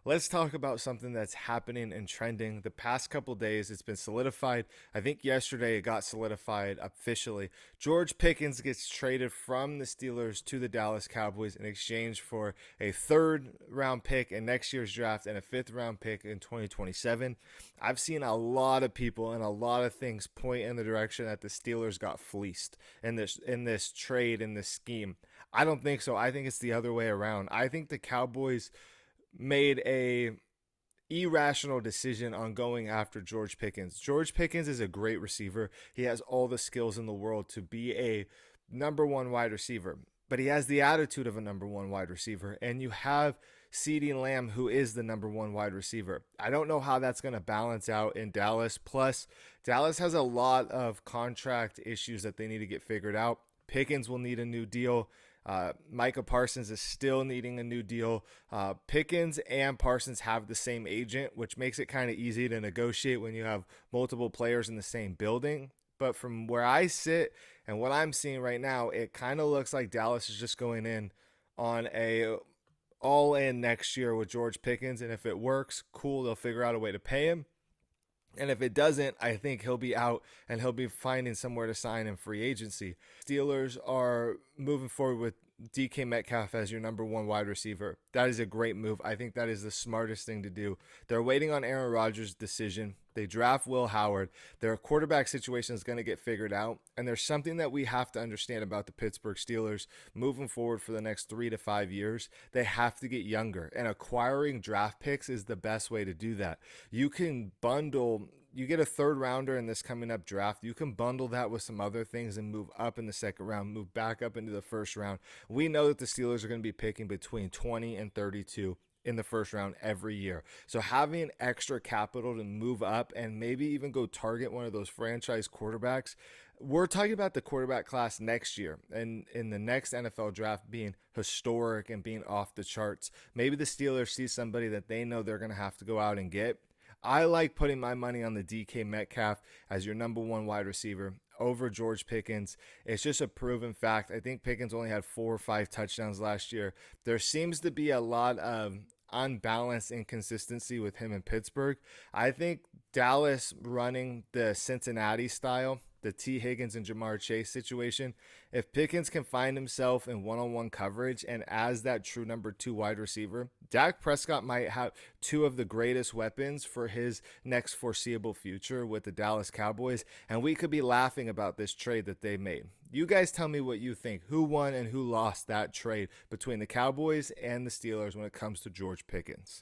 let's talk about something that's happening and trending. The past couple days, it's been solidified. I think yesterday it got solidified officially. George Pickens gets traded from the Steelers to the Dallas Cowboys in exchange for a third round pick in next year's draft and a fifth round pick in 2027. I've seen a lot of people and a lot of things point in the direction that the Steelers got fleeced in this trade, in this scheme. I don't think so. I think it's the other way around. I think the Cowboys made a irrational decision on going after George Pickens. George Pickens is a great receiver. He has all the skills in the world to be a number one wide receiver, but he has the attitude of a number one wide receiver. And you have CeeDee Lamb, who is the number one wide receiver. I don't know how that's going to balance out in Dallas. Plus, Dallas has a lot of contract issues that they need to get figured out. Pickens will need a new deal. Micah Parsons is still needing a new deal. Pickens and Parsons have the same agent, which makes it kind of easy to negotiate when you have multiple players in the same building. But from where I sit and what I'm seeing right now, it kind of looks like Dallas is just going in on a all in next year with George Pickens. And if it works, cool, they'll figure out a way to pay him. And if it doesn't, I think he'll be out and he'll be finding somewhere to sign in free agency. Steelers are moving forward with DK Metcalf as your number one wide receiver. That is a great move. I think that is the smartest thing to do. They're waiting on Aaron Rodgers' decision. They draft Will Howard. Their quarterback situation is going to get figured out. And there's something that we have to understand about the Pittsburgh Steelers moving forward for the next 3 to 5 years. They have to get younger. And acquiring draft picks is the best way to do that. You can bundle. You get a third rounder in this coming up draft. You can bundle that with some other things and move up in the second round, move back up into the first round. We know that the Steelers are going to be picking between 20 and 32 in the first round every year. So having extra capital to move up and maybe even go target one of those franchise quarterbacks. We're talking about the quarterback class next year and in the next NFL draft being historic and being off the charts. Maybe the Steelers see somebody that they know they're going to have to go out and get. I like putting my money on the DK Metcalf as your number one wide receiver over George Pickens. It's just a proven fact. I think Pickens only had 4 or 5 touchdowns last year. There seems to be a lot of unbalanced inconsistency with him in Pittsburgh. I think Dallas running the Cincinnati style, the T. Higgins and Jamar Chase situation, if Pickens can find himself in one-on-one coverage and as that true number 2 wide receiver, Dak Prescott might have 2 of the greatest weapons for his next foreseeable future with the Dallas Cowboys, and we could be laughing about this trade that they made. You guys tell me what you think. Who won and who lost that trade between the Cowboys and the Steelers when it comes to George Pickens?